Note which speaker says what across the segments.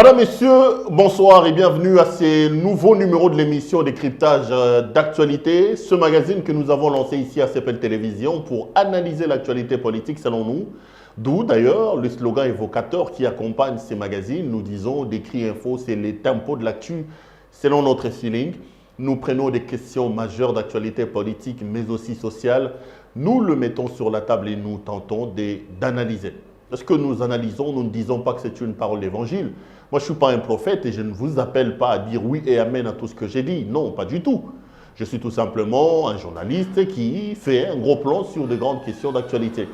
Speaker 1: Madame, Messieurs, bonsoir et bienvenue à ces nouveaux numéros de l'émission Décryptage d'actualité. Ce magazine que nous avons lancé ici à CPL Télévision pour analyser l'actualité politique selon nous. D'où d'ailleurs le slogan évocateur qui accompagne ces magazines. Nous disons Décry Info, c'est les tempos de l'actu selon notre feeling. Nous prenons des questions majeures d'actualité politique mais aussi sociale. Nous le mettons sur la table et nous tentons d'analyser. Ce que nous analysons, nous ne disons pas que c'est une parole d'évangile. Moi, je ne suis pas un prophète et je ne vous appelle pas à dire oui et amen à tout ce que j'ai dit. Non, pas du tout. Je suis tout simplement un journaliste qui fait un gros plan sur de grandes questions d'actualité.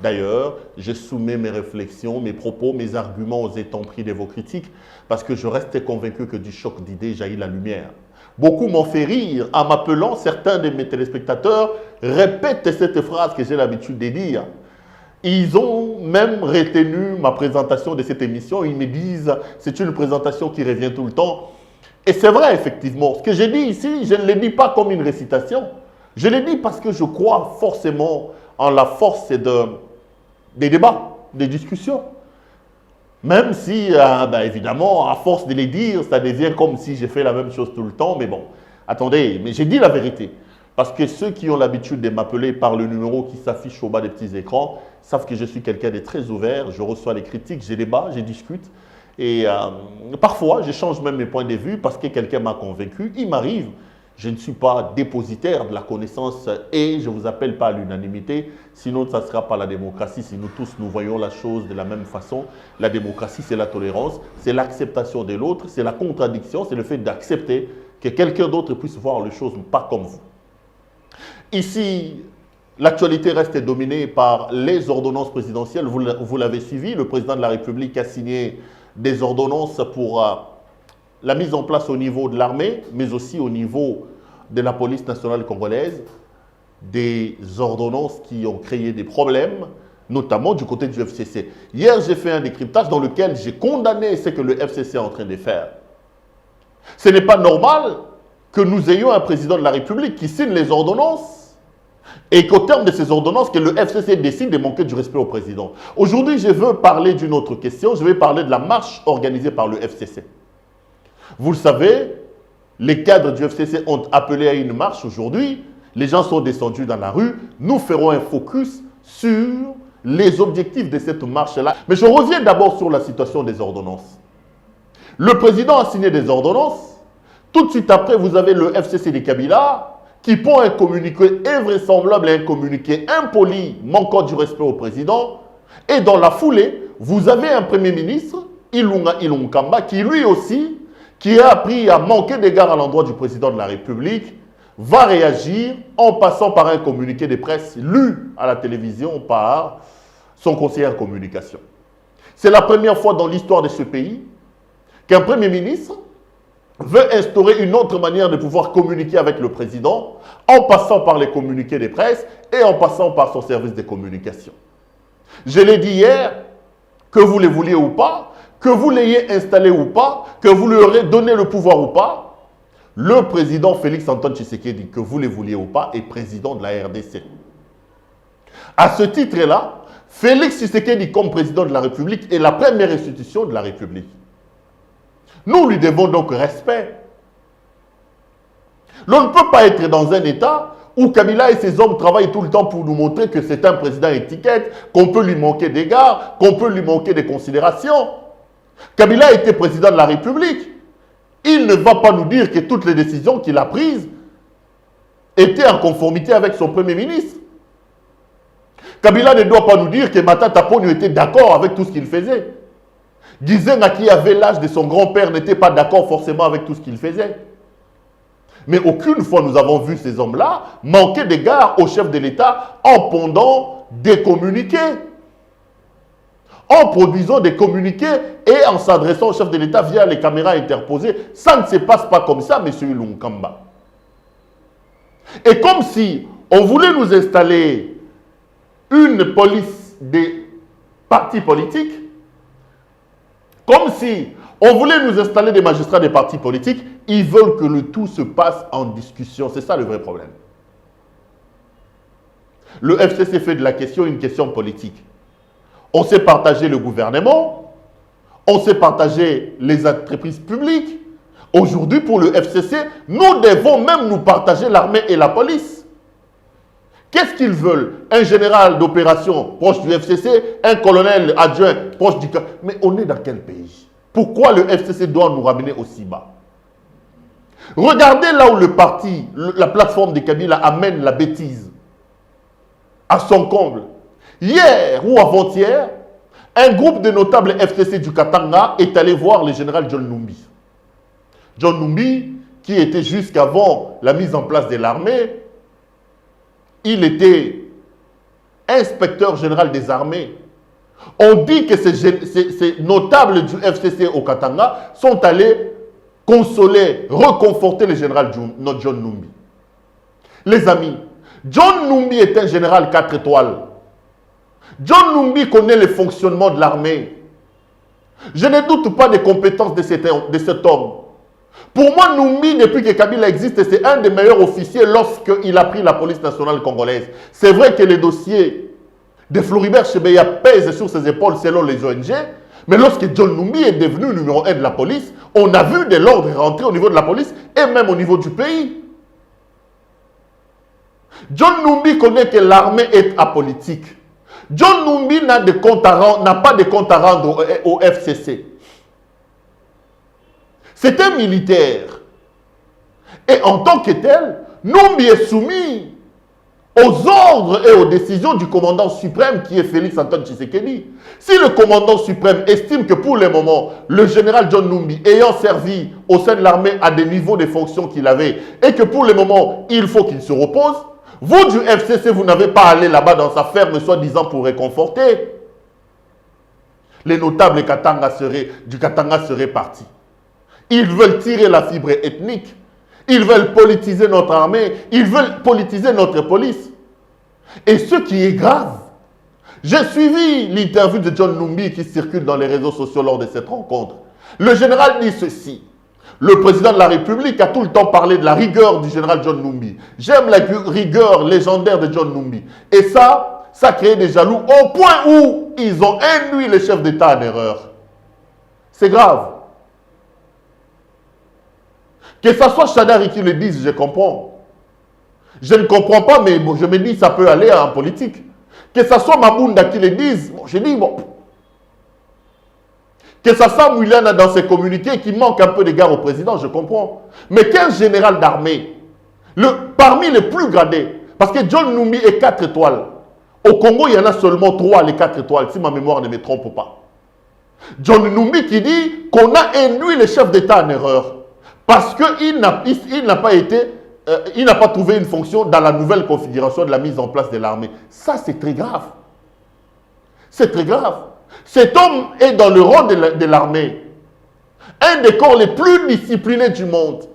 Speaker 1: D'ailleurs, je soumets mes réflexions, mes propos, mes arguments aux étamperies de vos critiques parce que je reste convaincu que du choc d'idées jaillit la lumière. Beaucoup m'ont fait rire en m'appelant, certains de mes téléspectateurs répètent cette phrase que j'ai l'habitude de dire. Ils ont même retenu ma présentation de cette émission. Ils me disent c'est une présentation qui revient tout le temps. Et c'est vrai, effectivement. Ce que j'ai dit ici, je ne le dis pas comme une récitation. Je le dis parce que je crois forcément en la force des débats, des discussions. Même si, évidemment, à force de les dire, ça devient comme si j'ai fait la même chose tout le temps. Mais bon, attendez, mais j'ai dit la vérité. Parce que ceux qui ont l'habitude de m'appeler par le numéro qui s'affiche au bas des petits écrans savent que je suis quelqu'un de très ouvert. Je reçois les critiques, j'ai débat, je discute. Et parfois, je change même mes points de vue parce que quelqu'un m'a convaincu. Il m'arrive, je ne suis pas dépositaire de la connaissance et je ne vous appelle pas à l'unanimité. Sinon, ça ne sera pas la démocratie. Si nous tous, nous voyons la chose de la même façon, la démocratie, c'est la tolérance, c'est l'acceptation de l'autre, c'est la contradiction, c'est le fait d'accepter que quelqu'un d'autre puisse voir les choses pas comme vous. Ici, l'actualité reste dominée par les ordonnances présidentielles. Vous l'avez suivi, le président de la République a signé des ordonnances pour la mise en place au niveau de l'armée, mais aussi au niveau de la police nationale congolaise, des ordonnances qui ont créé des problèmes, notamment du côté du FCC. Hier, j'ai fait un décryptage dans lequel j'ai condamné ce que le FCC est en train de faire. Ce n'est pas normal que nous ayons un président de la République qui signe les ordonnances et qu'au terme de ces ordonnances, que le FCC décide de manquer du respect au président. Aujourd'hui, je veux parler d'une autre question. Je vais parler de la marche organisée par le FCC. Vous le savez, les cadres du FCC ont appelé à une marche aujourd'hui. Les gens sont descendus dans la rue. Nous ferons un focus sur les objectifs de cette marche-là. Mais je reviens d'abord sur la situation des ordonnances. Le président a signé des ordonnances. Tout de suite après, vous avez le FCC de Kabila qui pond un communiqué invraisemblable et un communiqué impoli manquant du respect au président. Et dans la foulée, vous avez un premier ministre, Ilunga Ilunkamba, qui lui aussi, qui a appris à manquer d'égard à l'endroit du président de la République, va réagir en passant par un communiqué de presse lu à la télévision par son conseiller en communication. C'est la première fois dans l'histoire de ce pays qu'un premier ministre veut instaurer une autre manière de pouvoir communiquer avec le président en passant par les communiqués de presse et en passant par son service de communication. Je l'ai dit hier, que vous le vouliez ou pas, que vous l'ayez installé ou pas, que vous lui aurez donné le pouvoir ou pas, le président Félix-Antoine Tshisekedi, que vous le vouliez ou pas, est président de la RDC. À ce titre-là, Félix Tshisekedi comme président de la République est la première institution de la République. Nous lui devons donc respect. L'on ne peut pas être dans un État où Kabila et ses hommes travaillent tout le temps pour nous montrer que c'est un président étiquette, qu'on peut lui manquer d'égards, qu'on peut lui manquer de considération. Kabila était président de la République. Il ne va pas nous dire que toutes les décisions qu'il a prises étaient en conformité avec son premier ministre. Kabila ne doit pas nous dire que Matata Ponyo était d'accord avec tout ce qu'il faisait. Gizenga, qui avait l'âge de son grand-père, n'était pas d'accord forcément avec tout ce qu'il faisait. Mais aucune fois nous avons vu ces hommes-là manquer d'égard au chef de l'État en pondant des communiqués, en produisant des communiqués et en s'adressant au chef de l'État via les caméras interposées. Ça ne se passe pas comme ça, M. Ilunkamba. Et comme si on voulait nous installer une police des partis politiques, comme si on voulait nous installer des magistrats des partis politiques, ils veulent que le tout se passe en discussion. C'est ça le vrai problème. Le FCC fait de la question une question politique. On s'est partagé le gouvernement, On s'est partagé les entreprises publiques. Aujourd'hui, pour le FCC, nous devons même nous partager l'armée et la police. Qu'est-ce qu'ils veulent? Un général d'opération proche du FCC, un colonel adjoint proche du... Mais on est dans quel pays? Pourquoi le FCC doit nous ramener aussi bas? Regardez là où le parti, la plateforme de Kabila amène la bêtise à son comble. Hier ou avant-hier, un groupe de notables FCC du Katanga est allé voir le général John Numbi. John Numbi, qui était jusqu'avant la mise en place de l'armée, il était inspecteur général des armées. On dit que ces notables du FCC au Katanga sont allés consoler, reconforter le général John Numbi. Les amis, John Numbi est un général 4 étoiles. John Numbi connaît le fonctionnement de l'armée. Je ne doute pas des compétences de cet homme. Pour moi, Numbi, depuis que Kabila existe, c'est un des meilleurs officiers lorsqu'il a pris la police nationale congolaise. C'est vrai que les dossiers de Floribert Chebeya pèsent sur ses épaules selon les ONG, mais lorsque John Numbi est devenu numéro 1 de la police, on a vu de l'ordre rentrer au niveau de la police et même au niveau du pays. John Numbi connaît que l'armée est apolitique. John Numbi n'a pas de compte à rendre au FCC. C'est un militaire. Et en tant que tel, Numbi est soumis aux ordres et aux décisions du commandant suprême qui est Félix Antoine Tshisekedi. Si le commandant suprême estime que pour le moment, le général John Numbi, ayant servi au sein de l'armée à des niveaux de fonctions qu'il avait, et que pour le moment, il faut qu'il se repose, vous du FCC, vous n'avez pas allé là-bas dans sa ferme, soi-disant pour réconforter. Les notables du Katanga seraient partis. Ils veulent tirer la fibre ethnique. Ils veulent politiser notre armée. Ils veulent politiser notre police. Et ce qui est grave, j'ai suivi l'interview de John Numbi qui circule dans les réseaux sociaux lors de cette rencontre. Le général dit ceci. Le président de la République a tout le temps parlé de la rigueur du général John Numbi. J'aime la rigueur légendaire de John Numbi. Et ça crée des jaloux au point où ils ont induit les chefs d'État en erreur. C'est grave. Que ce soit Chadari qui le dise, je comprends. Je ne comprends pas, mais bon, je me dis ça peut aller en politique. Que ce soit Mabunda qui le dise, bon, je dis bon. Que ça soit Moulana dans ses communiqués qui manque un peu d'égard au président, je comprends. Mais qu'un général d'armée, parmi les plus gradés, parce que John Numbi est 4 étoiles. Au Congo, il y en a seulement 3, les 4 étoiles, si ma mémoire ne me trompe pas. John Numbi qui dit qu'on a induit les chefs d'État en erreur. Parce qu'il n'a pas trouvé une fonction dans la nouvelle configuration de la mise en place de l'armée. Ça, c'est très grave. C'est très grave. Cet homme est dans le rang de l'armée. Un des corps les plus disciplinés du monde.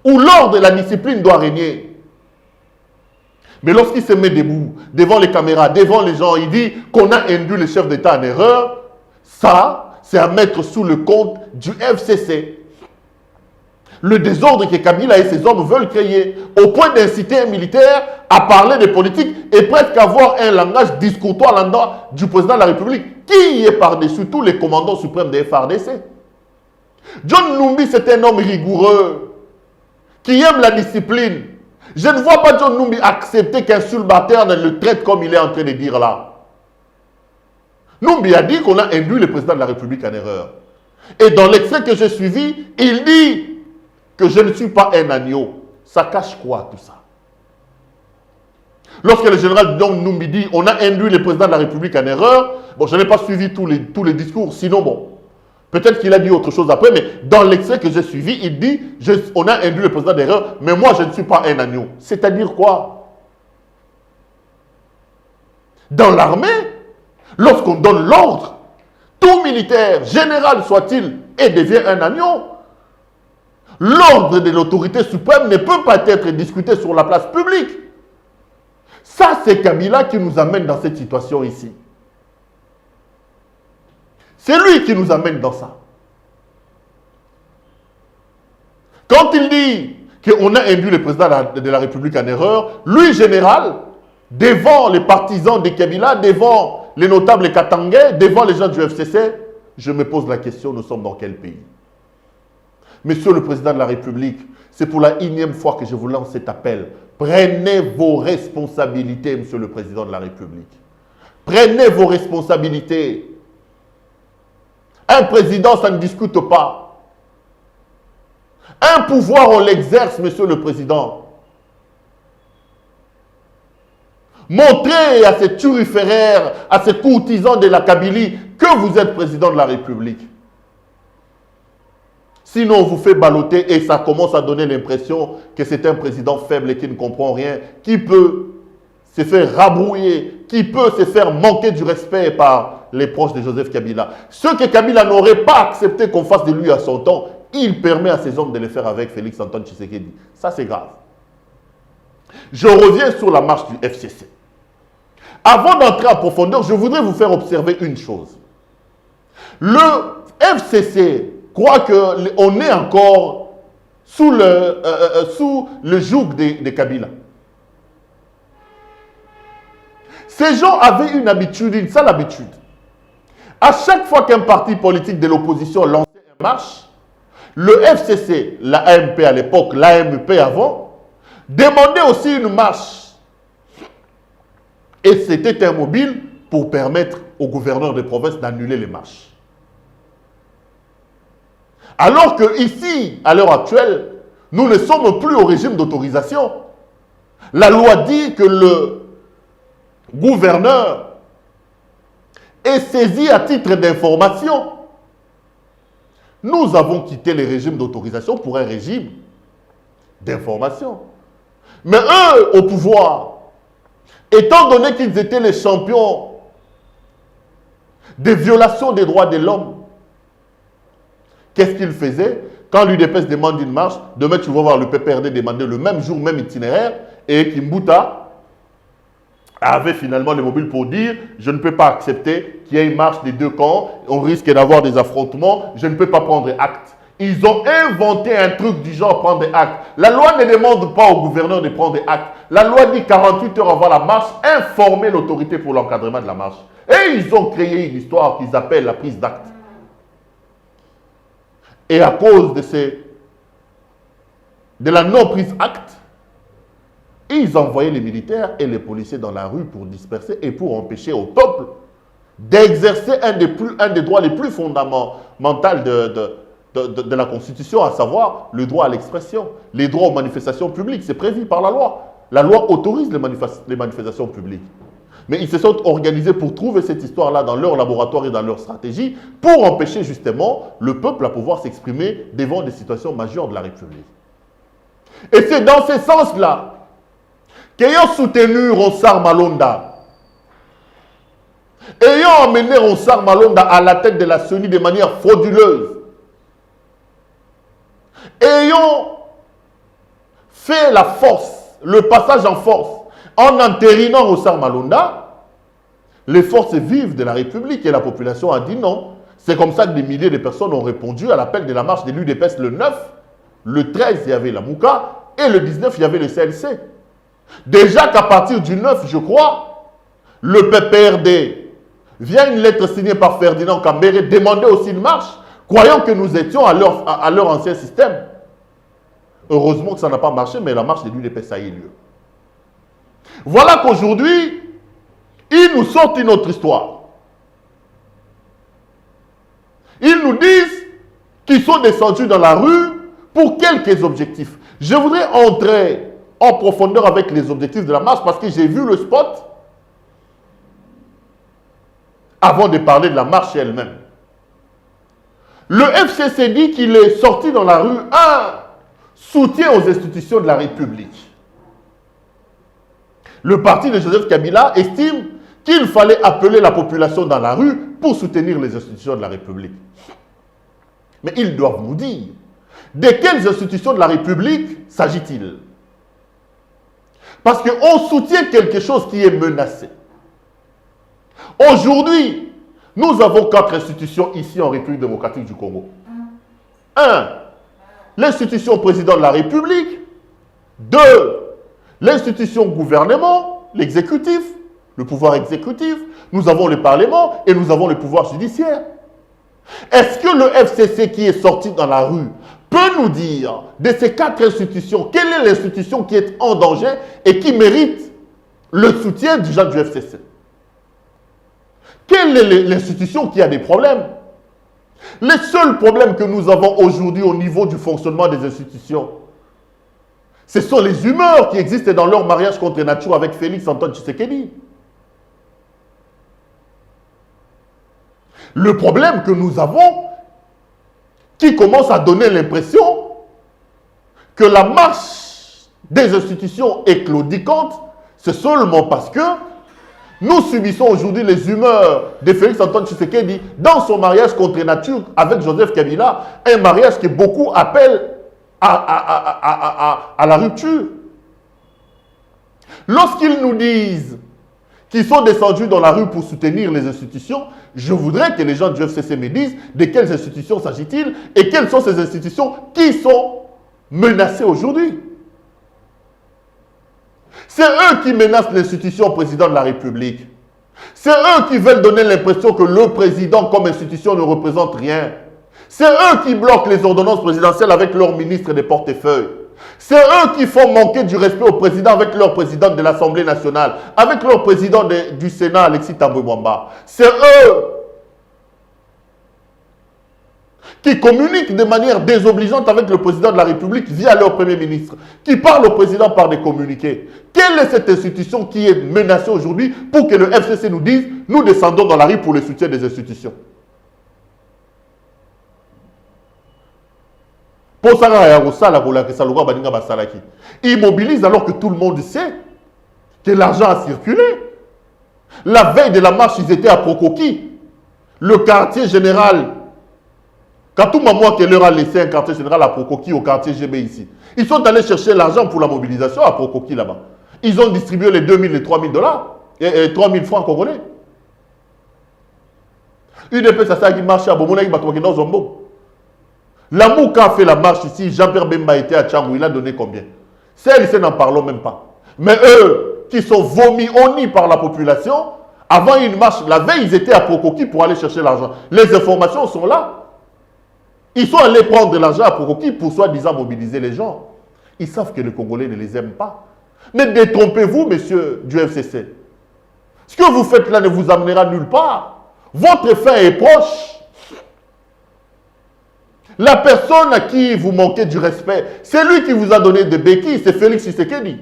Speaker 1: Où l'ordre de la discipline doit régner. Mais lorsqu'il se met debout, devant les caméras, devant les gens, il dit qu'on a induit les chefs d'État en erreur. Ça, c'est à mettre sous le compte du FCC. Le désordre que Kabila et ses hommes veulent créer, au point d'inciter un militaire à parler de politique et presque avoir un langage discourtois à l'endroit du président de la République, qui est par-dessus tous les commandants suprêmes des FARDC. John Numbi, c'est un homme rigoureux, qui aime la discipline. Je ne vois pas John Numbi accepter qu'un subalterne le traite comme il est en train de dire là. Numbi a dit qu'on a induit le président de la République en erreur. Et dans l'extrait que j'ai suivi, il dit que je ne suis pas un agneau. Ça cache quoi tout ça? Lorsque le général Numbi dit on a induit le président de la République en erreur, bon, je n'ai pas suivi tous les discours, sinon bon, peut-être qu'il a dit autre chose après, mais dans l'extrait que j'ai suivi, il dit on a induit le président en erreur, mais moi je ne suis pas un agneau. C'est-à-dire quoi? Dans l'armée, lorsqu'on donne l'ordre, tout militaire, général soit-il, et devient un agneau, l'ordre de l'autorité suprême ne peut pas être discuté sur la place publique. Ça, c'est Kabila qui nous amène dans cette situation ici. C'est lui qui nous amène dans ça. Quand il dit qu'on a induit le président de la République en erreur, lui, général, devant les partisans de Kabila, devant les notables katangais, devant les gens du FCC, je me pose la question, nous sommes dans quel pays? Monsieur le Président de la République, c'est pour la 1e fois que je vous lance cet appel. Prenez vos responsabilités, Monsieur le Président de la République. Prenez vos responsabilités. Un président, ça ne discute pas. Un pouvoir, on l'exerce, Monsieur le Président. Montrez à ces turiféraires, à ces courtisans de la Kabylie que vous êtes président de la République. Sinon, on vous fait balloter et ça commence à donner l'impression que c'est un président faible et qui ne comprend rien, qui peut se faire rabrouiller, qui peut se faire manquer du respect par les proches de Joseph Kabila. Ce que Kabila n'aurait pas accepté qu'on fasse de lui à son temps, il permet à ses hommes de le faire avec Félix Antoine Tshisekedi. Ça, c'est grave. Je reviens sur la marche du FCC. Avant d'entrer en profondeur, je voudrais vous faire observer une chose. Le FCC croit qu'on est encore sous le joug de Kabila. Ces gens avaient une habitude, une sale habitude. À chaque fois qu'un parti politique de l'opposition lançait une marche, le FCC, la AMP à l'époque, l'AMP avant, demandait aussi une marche. Et c'était un mobile pour permettre au gouverneur de province d'annuler les marches. Alors que ici, à l'heure actuelle, nous ne sommes plus au régime d'autorisation. La loi dit que le gouverneur est saisi à titre d'information. Nous avons quitté le régime d'autorisation pour un régime d'information. Mais eux, au pouvoir, étant donné qu'ils étaient les champions des violations des droits de l'homme, qu'est-ce qu'ils faisaient? Quand l'UDPS demande une marche, demain tu vas voir le PPRD demander le même jour, même itinéraire, et Kimbuta avait finalement le mobile pour dire « Je ne peux pas accepter qu'il y ait une marche des deux camps, on risque d'avoir des affrontements, je ne peux pas prendre acte. » Ils ont inventé un truc du genre prendre acte. La loi ne demande pas au gouverneur de prendre acte. La loi dit 48 heures avant la marche, informer l'autorité pour l'encadrement de la marche. Et ils ont créé une histoire qu'ils appellent la prise d'acte. Et à cause de la non-prise acte, ils envoyaient les militaires et les policiers dans la rue pour disperser et pour empêcher au peuple d'exercer un des droits les plus fondamentaux de la Constitution, à savoir le droit à l'expression, les droits aux manifestations publiques. C'est prévu par la loi. La loi autorise les manifestations publiques. Mais ils se sont organisés pour trouver cette histoire-là dans leur laboratoire et dans leur stratégie pour empêcher justement le peuple à pouvoir s'exprimer devant des situations majeures de la République. Et c'est dans ce sens-là qu'ayant soutenu Ronsard Malonda, ayant emmené Ronsard Malonda à la tête de la CENI de manière frauduleuse, ayant fait la force, le passage en force, en entérinant Ronsard Malonda, les forces vives de la République et la population a dit non. C'est comme ça que des milliers de personnes ont répondu à l'appel de la marche de l'UDPS le 9, le 13, il y avait la Mouka, et le 19, il y avait le CLC. Déjà qu'à partir du 9, je crois, le PPRD via une lettre signée par Ferdinand Kambere demandait aussi une marche, croyant que nous étions à leur ancien système. Heureusement que ça n'a pas marché, mais la marche de l'UDPS a eu lieu. Voilà qu'aujourd'hui, ils nous sortent une autre histoire. Ils nous disent qu'ils sont descendus dans la rue pour quelques objectifs. Je voudrais entrer en profondeur avec les objectifs de la marche parce que j'ai vu le spot avant de parler de la marche elle-même. Le FCC dit qu'il est sorti dans la rue un soutien aux institutions de la République. Le parti de Joseph Kabila estime qu'il fallait appeler la population dans la rue pour soutenir les institutions de la République. Mais ils doivent nous dire de quelles institutions de la République s'agit-il? Parce qu'on soutient quelque chose qui est menacé. Aujourd'hui, nous avons 4 institutions ici en République démocratique du Congo. 1. L'institution président de la République. 2. L'institution gouvernement, l'exécutif, le pouvoir exécutif. Nous avons le Parlement et nous avons le pouvoir judiciaire. Est-ce que le FCC qui est sorti dans la rue peut nous dire, de ces 4 institutions, quelle est l'institution qui est en danger et qui mérite le soutien du genre du FCC? Quelle est l'institution qui a des problèmes? Les seuls problèmes que nous avons aujourd'hui au niveau du fonctionnement des institutions, ce sont les humeurs qui existent dans leur mariage contre nature avec Félix Antoine Tshisekedi. Le problème que nous avons, qui commence à donner l'impression que la marche des institutions est claudiquante, c'est seulement parce que nous subissons aujourd'hui les humeurs de Félix Antoine Tshisekedi dans son mariage contre nature avec Joseph Kabila, un mariage que beaucoup appellent à la rupture. Lorsqu'ils nous disent qu'ils sont descendus dans la rue pour soutenir les institutions, je voudrais que les gens du FCC me disent de quelles institutions s'agit-il et quelles sont ces institutions qui sont menacées aujourd'hui. C'est eux qui menacent l'institution président de la République. C'est eux qui veulent donner l'impression que le président comme institution ne représente rien. C'est eux qui bloquent les ordonnances présidentielles avec leurs ministres des portefeuilles. C'est eux qui font manquer du respect au président avec leur président de l'Assemblée nationale, avec leur président du Sénat, Alexis Thambwe Mwamba. C'est eux qui communiquent de manière désobligeante avec le président de la République via leur premier ministre, qui parlent au président par des communiqués. Quelle est cette institution qui est menacée aujourd'hui pour que le FCC nous dise « Nous descendons dans la rue pour le soutien des institutions ». Ils mobilisent alors que tout le monde sait que l'argent a circulé. La veille de la marche, ils étaient à Prokoki. Le quartier général, Katouma moi qui leur a laissé un quartier général à Prokoki au quartier GB ici. Ils sont allés chercher l'argent pour la mobilisation à Prokoki là-bas. Ils ont distribué les 2000 et 3000 dollars et 3000 francs congolais. UDP, ça qui marche à Bomona, dans Zombo. L'amour qu'a fait la marche ici, Jean-Pierre Bemba était à Tchangou, il a donné combien? Celles-ci n'en parlons même pas. Mais eux, qui sont vomis, honnis par la population, avant une marche, la veille, ils étaient à Prokoki pour aller chercher l'argent. Les informations sont là. Ils sont allés prendre de l'argent à Prokoki pour soi-disant mobiliser les gens. Ils savent que les Congolais ne les aiment pas. Mais détrompez-vous, messieurs du FCC. Ce que vous faites là ne vous amènera nulle part. Votre fin est proche. La personne à qui vous manquez du respect, c'est lui qui vous a donné des béquilles, c'est Félix Tshisekedi.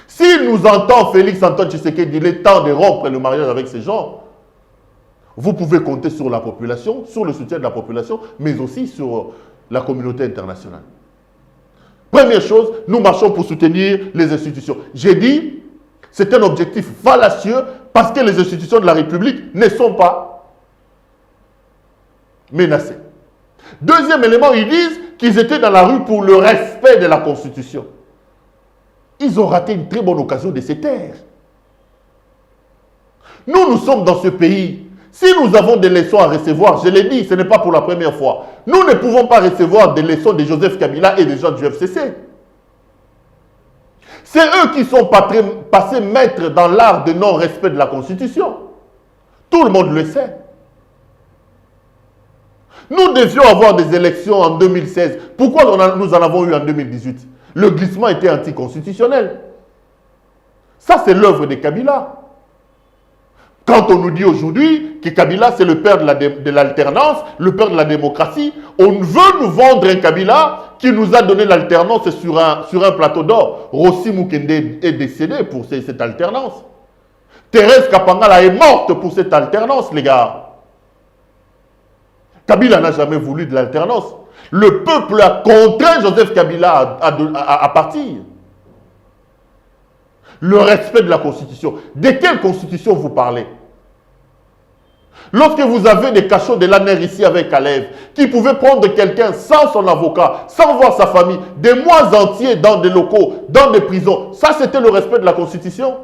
Speaker 1: S'il nous entend, Félix Antoine Tshisekedi, il est temps de rompre le mariage avec ces gens. Vous pouvez compter sur la population, sur le soutien de la population, mais aussi sur la communauté internationale. Première chose, nous marchons pour soutenir les institutions. J'ai dit, c'est un objectif fallacieux parce que les institutions de la République ne sont pas menacés. Deuxième élément, ils disent qu'ils étaient dans la rue pour le respect de la Constitution. Ils ont raté une très bonne occasion de se taire. Nous sommes dans ce pays. Si nous avons des leçons à recevoir, je l'ai dit, ce n'est pas pour la première fois. Nous ne pouvons pas recevoir des leçons de Joseph Kabila et des gens du FCC. C'est eux qui sont passés maîtres dans l'art de non-respect de la Constitution. Tout le monde le sait. Nous devions avoir des élections en 2016. Pourquoi nous en avons eu en 2018? Le glissement était anticonstitutionnel. Ça, c'est l'œuvre de Kabila. Quand on nous dit aujourd'hui que Kabila, c'est le père de l'alternance, le père de la démocratie, on veut nous vendre un Kabila qui nous a donné l'alternance sur un plateau d'or. Rossi Mukende est décédé pour cette alternance. Thérèse Kapangala est morte pour cette alternance, les gars. Kabila n'a jamais voulu de l'alternance. Le peuple a contraint Joseph Kabila à partir. Le respect de la Constitution. De quelle Constitution vous parlez? Lorsque vous avez des cachots de l'ANER ici avec Kalev, qui pouvaient prendre quelqu'un sans son avocat, sans voir sa famille, des mois entiers dans des locaux, dans des prisons, ça c'était le respect de la Constitution.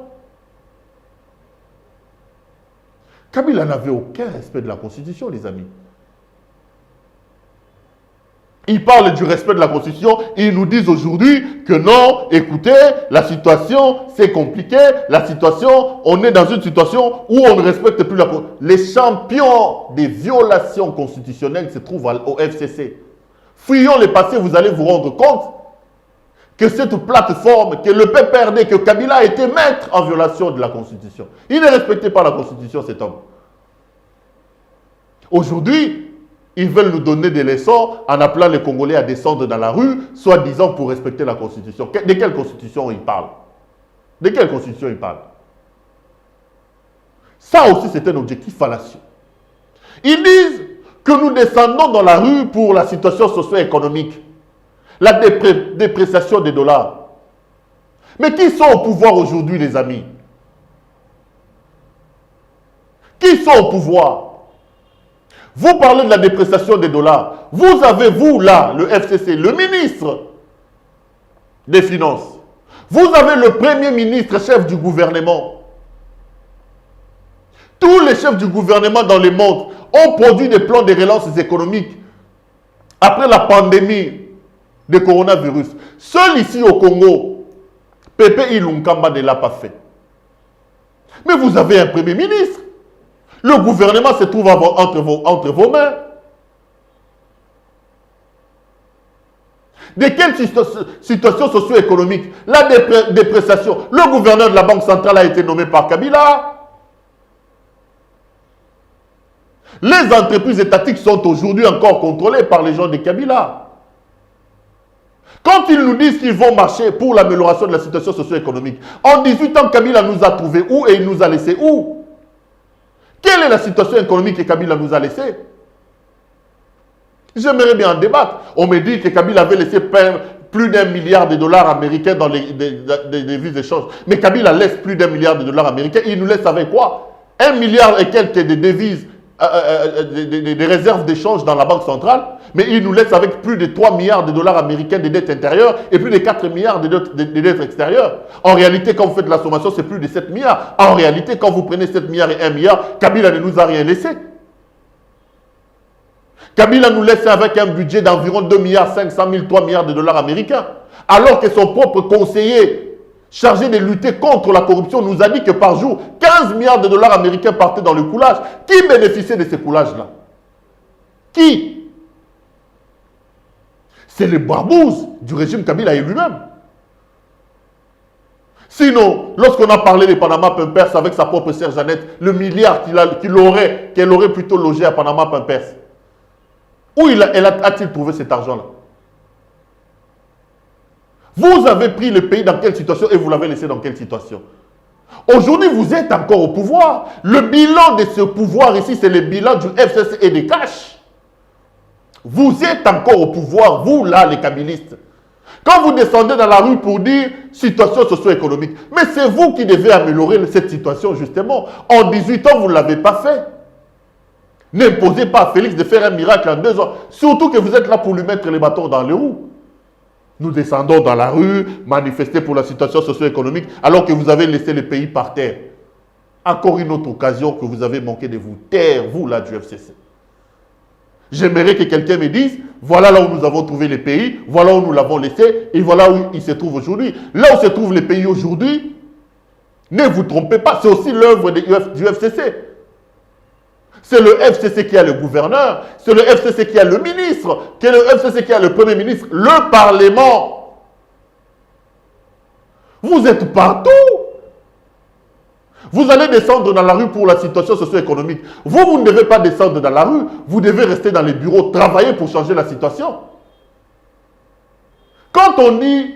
Speaker 1: Kabila n'avait aucun respect de la Constitution, les amis. Ils parlent du respect de la Constitution. Ils nous disent aujourd'hui que non, écoutez, la situation, c'est compliqué. La situation, on est dans une situation où on ne respecte plus la Constitution. Les champions des violations constitutionnelles se trouvent au FCC. Fuyons le passé, vous allez vous rendre compte que cette plateforme, que le PPRD, que Kabila a été maître en violation de la Constitution. Il ne respectait pas la Constitution, cet homme. Aujourd'hui, ils veulent nous donner des leçons en appelant les Congolais à descendre dans la rue, soi-disant pour respecter la Constitution. De quelle Constitution ils parlent? De quelle Constitution ils parlent? Ça aussi, c'est un objectif fallacieux. Ils disent que nous descendons dans la rue pour la situation socio-économique, la dépréciation des dollars. Mais qui sont au pouvoir aujourd'hui, les amis? Qui sont au pouvoir? Vous parlez de la dépréciation des dollars. Vous avez, vous, là, le FCC, le ministre des Finances. Vous avez le premier ministre, chef du gouvernement. Tous les chefs du gouvernement dans le monde ont produit des plans de relance économiques après la pandémie de coronavirus. Seul ici au Congo, Pépé Ilunkamba ne l'a pas fait. Mais vous avez un premier ministre. Le gouvernement se trouve entre vos mains. De quelle situation socio-économique? La dépréciation. Le gouverneur de la Banque centrale a été nommé par Kabila. Les entreprises étatiques sont aujourd'hui encore contrôlées par les gens de Kabila. Quand ils nous disent qu'ils vont marcher pour l'amélioration de la situation socio-économique, en 18 ans, Kabila nous a trouvés où et il nous a laissés où? Quelle est la situation économique que Kabila nous a laissée? J'aimerais bien en débattre. On me dit que Kabila avait laissé plus d'1 milliard de dollars américains dans les devises d'échange. Mais Kabila laisse plus d'1 milliard de dollars américains. Il nous laisse avec quoi? 1 milliard et quelques de devises, des réserves d'échange dans la Banque centrale. Mais il nous laisse avec plus de 3 milliards de dollars américains de dettes intérieures et plus de 4 milliards de dettes extérieures. En réalité, quand vous faites la sommation, c'est plus de 7 milliards. En réalité, quand vous prenez 7 milliards et 1 milliard, Kabila ne nous a rien laissé. Kabila nous laisse avec un budget d'environ 2 milliards 500 000, 3 milliards de dollars américains. Alors que son propre conseiller chargé de lutter contre la corruption nous a dit que par jour, 15 milliards de dollars américains partaient dans le coulage. Qui bénéficiait de ces coulages-là? Qui? C'est le barbouze du régime Kabila et lui-même. Sinon, lorsqu'on a parlé de Panama Papers avec sa propre sœur Jeannette, le milliard qu'elle aurait plutôt logé à Panama Papers, où a-t-il trouvé cet argent-là? Vous avez pris le pays dans quelle situation et vous l'avez laissé dans quelle situation? Aujourd'hui, vous êtes encore au pouvoir. Le bilan de ce pouvoir ici, c'est le bilan du FCC et des cash. Vous êtes encore au pouvoir, vous là, les kabylistes. Quand vous descendez dans la rue pour dire situation socio-économique, mais c'est vous qui devez améliorer cette situation justement. En 18 ans, vous ne l'avez pas fait. N'imposez pas à Félix de faire un miracle en 2 ans. Surtout que vous êtes là pour lui mettre les bâtons dans les roues. Nous descendons dans la rue, manifester pour la situation socio-économique, alors que vous avez laissé le pays par terre. Encore une autre occasion que vous avez manqué de vous taire, vous là du FCC. J'aimerais que quelqu'un me dise, voilà là où nous avons trouvé les pays, voilà où nous l'avons laissé, et voilà où il se trouve aujourd'hui. Là où se trouve les pays aujourd'hui, ne vous trompez pas, c'est aussi l'œuvre du FCC. C'est le FCC qui a le gouverneur, c'est le FCC qui a le ministre, c'est le FCC qui a le premier ministre, le Parlement. Vous êtes partout. Vous allez descendre dans la rue pour la situation socio-économique. Vous ne devez pas descendre dans la rue. Vous devez rester dans les bureaux, travailler pour changer la situation. Quand on dit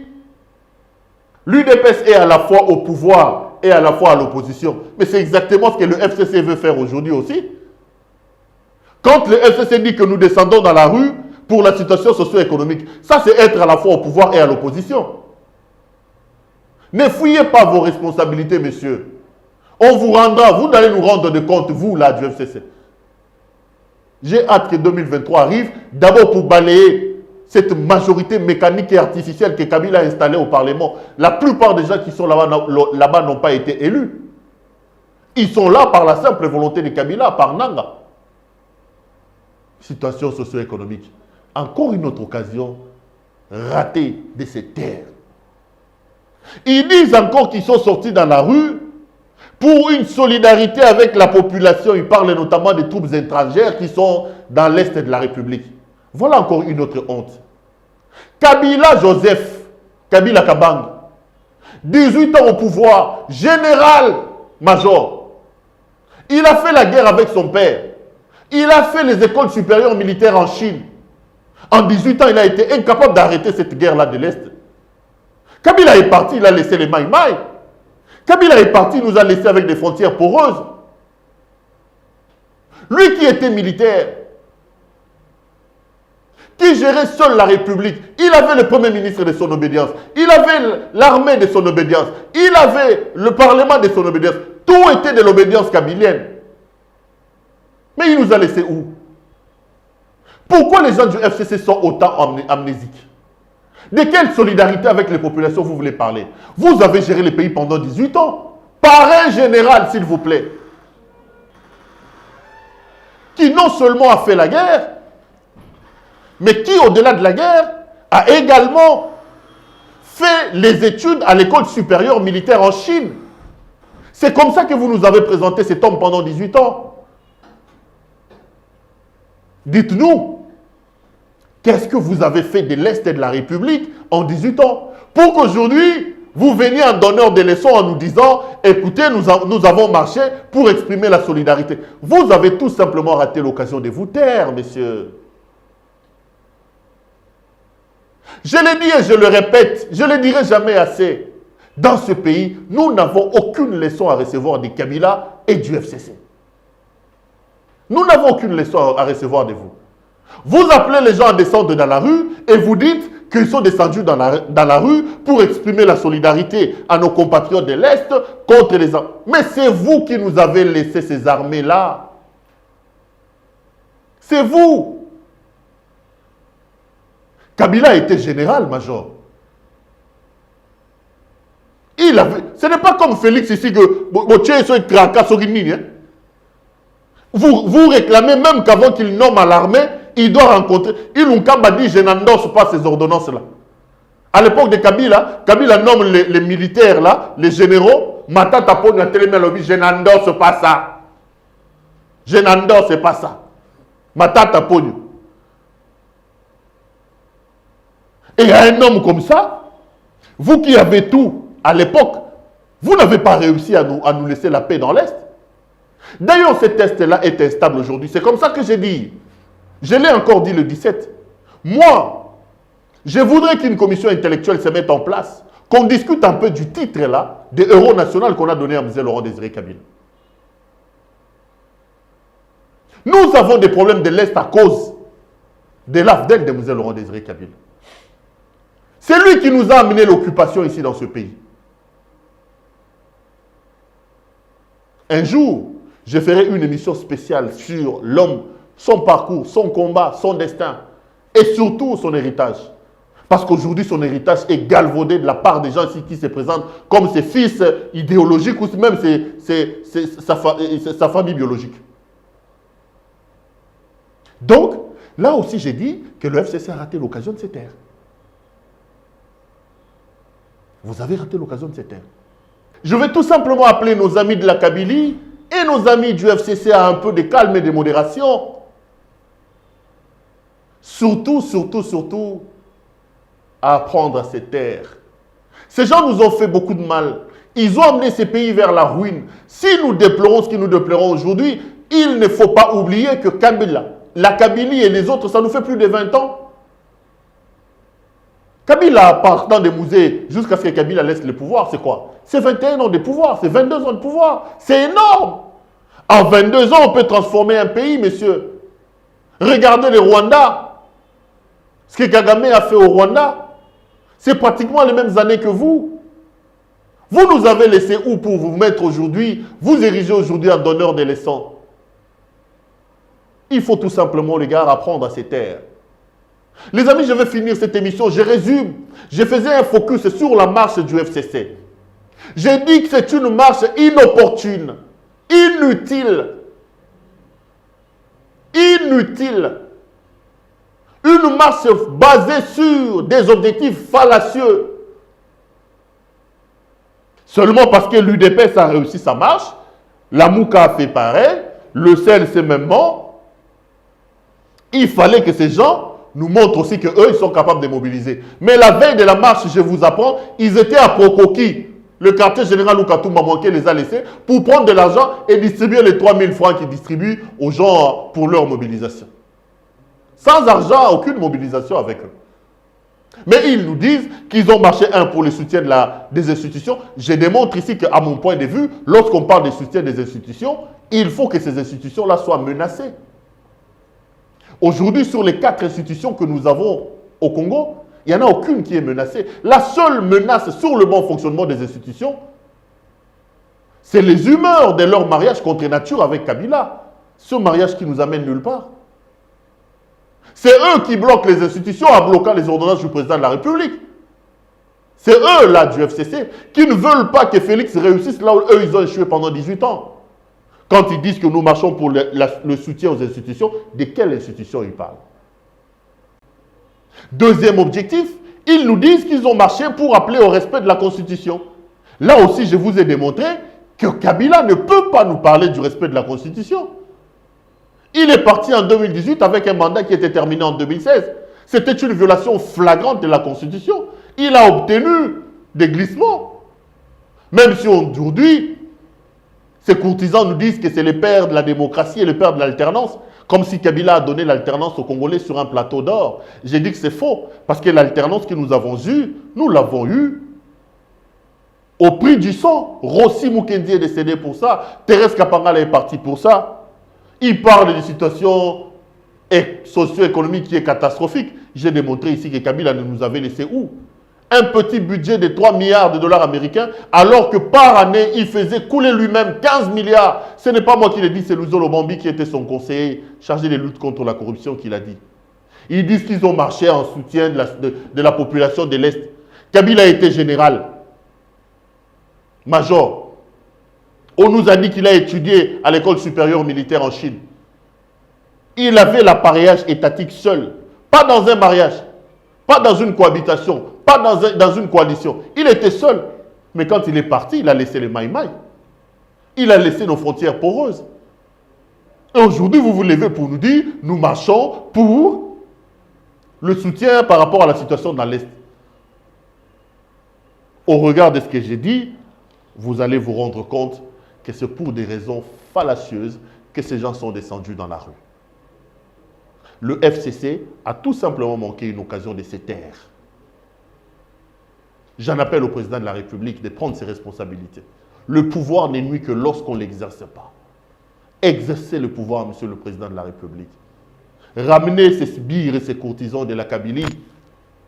Speaker 1: l'UDPS est à la fois au pouvoir et à la fois à l'opposition, mais c'est exactement ce que le FCC veut faire aujourd'hui aussi. Quand le FCC dit que nous descendons dans la rue pour la situation socio-économique, ça c'est être à la fois au pouvoir et à l'opposition. Ne fouillez pas vos responsabilités, messieurs. On vous rendra, vous allez nous rendre de compte, vous là du FCC. J'ai hâte que 2023 arrive, d'abord pour balayer cette majorité mécanique et artificielle que Kabila a installée au Parlement. La plupart des gens qui sont là-bas n'ont pas été élus. Ils sont là par la simple volonté de Kabila, par Nanga. Situation socio-économique. encore une autre occasion ratée de se taire. Ils disent encore qu'ils sont sortis dans la rue pour une solidarité avec la population. Ils parlent notamment des troupes étrangères qui sont dans l'Est de la République. Voilà encore une autre honte. Kabila Joseph, Kabila Kabang, 18 ans au pouvoir, général-major. Il a fait la guerre avec son père. Il a fait les écoles supérieures militaires en Chine. En 18 ans, il a été incapable d'arrêter cette guerre-là de l'Est. Kabila est parti, il a laissé les Maïmaï. Kabila est parti, il nous a laissés avec des frontières poreuses. Lui qui était militaire, qui gérait seul la République, il avait le Premier ministre de son obédience, il avait l'armée de son obédience, il avait le Parlement de son obédience. Tout était de l'obédience kabilienne. Mais il nous a laissés où? Pourquoi les gens du FCC sont autant amnésiques? De quelle solidarité avec les populations vous voulez parler? Vous avez géré le pays pendant 18 ans. Par un général, s'il vous plaît, qui non seulement a fait la guerre, mais qui, au-delà de la guerre, a également fait les études à l'école supérieure militaire en Chine. C'est comme ça que vous nous avez présenté cet homme pendant 18 ans. Dites-nous, qu'est-ce que vous avez fait de l'Est de la République en 18 ans pour qu'aujourd'hui, vous veniez en donneur des leçons en nous disant « Écoutez, nous avons marché pour exprimer la solidarité. » Vous avez tout simplement raté l'occasion de vous taire, messieurs. Je l'ai dit et je le répète, je ne le dirai jamais assez. Dans ce pays, nous n'avons aucune leçon à recevoir de Kabila et du FCC. Nous n'avons aucune leçon à recevoir de vous. Vous appelez les gens à descendre dans la rue et vous dites qu'ils sont descendus dans la rue pour exprimer la solidarité à nos compatriotes de l'Est contre les armes. Mais c'est vous qui nous avez laissé ces armées-là. C'est vous. Kabila était général-major. Ce n'est pas comme Félix ici que vous réclamez même qu'avant qu'il nomme à l'armée, il doit rencontrer. Ilunkamba dit, je n'endosse pas ces ordonnances-là. À l'époque de Kabila, Kabila nomme les militaires, là, les généraux. Matata Pogno a tellement lobby, je n'endosse pas ça. Je n'endosse pas ça. Matata Pogno. Et à un homme comme ça, vous qui avez tout à l'époque, vous n'avez pas réussi à nous laisser la paix dans l'Est. D'ailleurs, ce test-là est instable aujourd'hui. C'est comme ça que j'ai dit. Je l'ai encore dit le 17. Moi, je voudrais qu'une commission intellectuelle se mette en place, qu'on discute un peu du titre-là, des héros nationaux qu'on a donné à M. Laurent Désiré Kabila. Nous avons des problèmes de l'Est à cause de l'AFDEL de M. Laurent Désiré Kabila. C'est lui qui nous a amené l'occupation ici dans ce pays. Un jour, je ferai une émission spéciale sur l'homme, son parcours, son combat, son destin et surtout son héritage. Parce qu'aujourd'hui, son héritage est galvaudé de la part des gens ici qui se présentent comme ses fils idéologiques ou même sa famille biologique. Donc, là aussi, j'ai dit que le FCC a raté l'occasion de se taire. Vous avez raté l'occasion de se taire. Je vais tout simplement appeler nos amis de la Kabylie et nos amis du FCC à un peu de calme et de modération. Surtout, à apprendre à se taire. Ces gens nous ont fait beaucoup de mal. Ils ont amené ces pays vers la ruine. Si nous déplorons ce que nous déplorons aujourd'hui, il ne faut pas oublier que Kabila, la Kabylie et les autres, ça nous fait plus de 20 ans. Kabila, partant des musées, jusqu'à ce que Kabila laisse le pouvoir, c'est quoi? C'est 21 ans de pouvoir, c'est 22 ans de pouvoir. C'est énorme. En 22 ans, on peut transformer un pays, messieurs. Regardez le Rwanda. Ce que Kagame a fait au Rwanda, c'est pratiquement les mêmes années que vous. Vous nous avez laissé où pour vous mettre aujourd'hui, vous érigez aujourd'hui en donneur de leçons. Il faut tout simplement, les gars, apprendre à se taire. Les amis, je vais finir cette émission. Je résume. Je faisais un focus sur la marche du FCC. J'ai dit que c'est une marche inopportune, inutile. Inutile. Une marche basée sur des objectifs fallacieux. Seulement parce que l'UDPS a réussi sa marche, la Mouka a fait pareil, le CLC même. Il fallait que ces gens nous montrent aussi qu'eux, ils sont capables de mobiliser. Mais la veille de la marche, je vous apprends, ils étaient à Prokoki. Le quartier général Oukatou Mamanké les a laissés pour prendre de l'argent et distribuer les 3000 francs qu'ils distribuent aux gens pour leur mobilisation. Sans argent, aucune mobilisation avec eux. Mais ils nous disent qu'ils ont marché pour le soutien des institutions. Je démontre ici qu'à mon point de vue, lorsqu'on parle de soutien des institutions, il faut que ces institutions-là soient menacées. Aujourd'hui, sur les 4 institutions que nous avons au Congo, il n'y en a aucune qui est menacée. La seule menace sur le bon fonctionnement des institutions, c'est les humeurs de leur mariage contre nature avec Kabila. Ce mariage qui nous amène nulle part. C'est eux qui bloquent les institutions en bloquant les ordonnances du président de la République. C'est eux, là, du FCC, qui ne veulent pas que Félix réussisse là où eux, ils ont échoué pendant 18 ans. Quand ils disent que nous marchons pour le soutien aux institutions, de quelles institutions ils parlent? Deuxième objectif, ils nous disent qu'ils ont marché pour appeler au respect de la Constitution. Là aussi, je vous ai démontré que Kabila ne peut pas nous parler du respect de la Constitution. Il est parti en 2018 avec un mandat qui était terminé en 2016. C'était une violation flagrante de la Constitution. Il a obtenu des glissements. Même si aujourd'hui, ces courtisans nous disent que c'est le père de la démocratie et le père de l'alternance, comme si Kabila a donné l'alternance aux Congolais sur un plateau d'or. J'ai dit que c'est faux, parce que l'alternance que nous avons eue, nous l'avons eue au prix du sang. Rossi Mukendi est décédé pour ça. Thérèse Kapangala est partie pour ça. Il parle d'une situation socio-économique qui est catastrophique. J'ai démontré ici que Kabila nous avait laissé où? Un petit budget de 3 milliards de dollars américains, alors que par année, il faisait couler lui-même 15 milliards. Ce n'est pas moi qui l'ai dit, c'est Luzolo Bambi qui était son conseiller chargé de lutte contre la corruption qui l'a dit. Ils disent qu'ils ont marché en soutien de la population de l'Est. Kabila était général, major. On nous a dit qu'il a étudié à l'école supérieure militaire en Chine. Il avait l'appareillage étatique seul, pas dans un mariage, pas dans une cohabitation, pas dans une coalition. Il était seul. Mais quand il est parti, il a laissé les maïmaï. Il a laissé nos frontières poreuses. Et aujourd'hui, vous vous levez pour nous dire, nous marchons pour le soutien par rapport à la situation dans l'Est. Au regard de ce que j'ai dit, vous allez vous rendre compte que c'est pour des raisons fallacieuses que ces gens sont descendus dans la rue. Le FCC a tout simplement manqué une occasion de se taire. J'en appelle au président de la République de prendre ses responsabilités. Le pouvoir n'est nuit que lorsqu'on ne l'exerce pas. Exercez le pouvoir, monsieur le président de la République. Ramenez ces sbires et ces courtisans de la Kabylie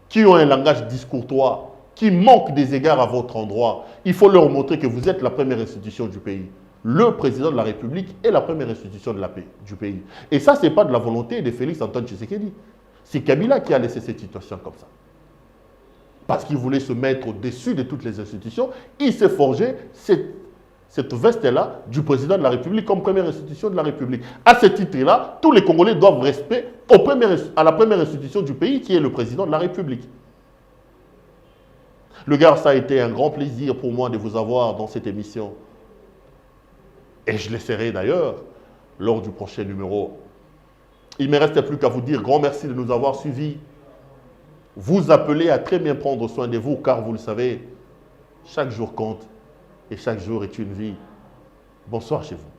Speaker 1: qui ont un langage discourtois, qui manquent des égards à votre endroit. Il faut leur montrer que vous êtes la première institution du pays. Le président de la République est la première institution du pays. Et ça, ce n'est pas de la volonté de Félix Antoine Tshisekedi. C'est Kabila qui a laissé cette situation comme ça. Parce qu'il voulait se mettre au-dessus de toutes les institutions, il s'est forgé cette veste-là du président de la République comme première institution de la République. À ce titre-là, tous les Congolais doivent respect à la première institution du pays qui est le président de la République. Le gars, ça a été un grand plaisir pour moi de vous avoir dans cette émission. Et je l'essaierai d'ailleurs lors du prochain numéro. Il ne me reste plus qu'à vous dire grand merci de nous avoir suivis. Vous appelez à très bien prendre soin de vous, car vous le savez, chaque jour compte et chaque jour est une vie. Bonsoir chez vous.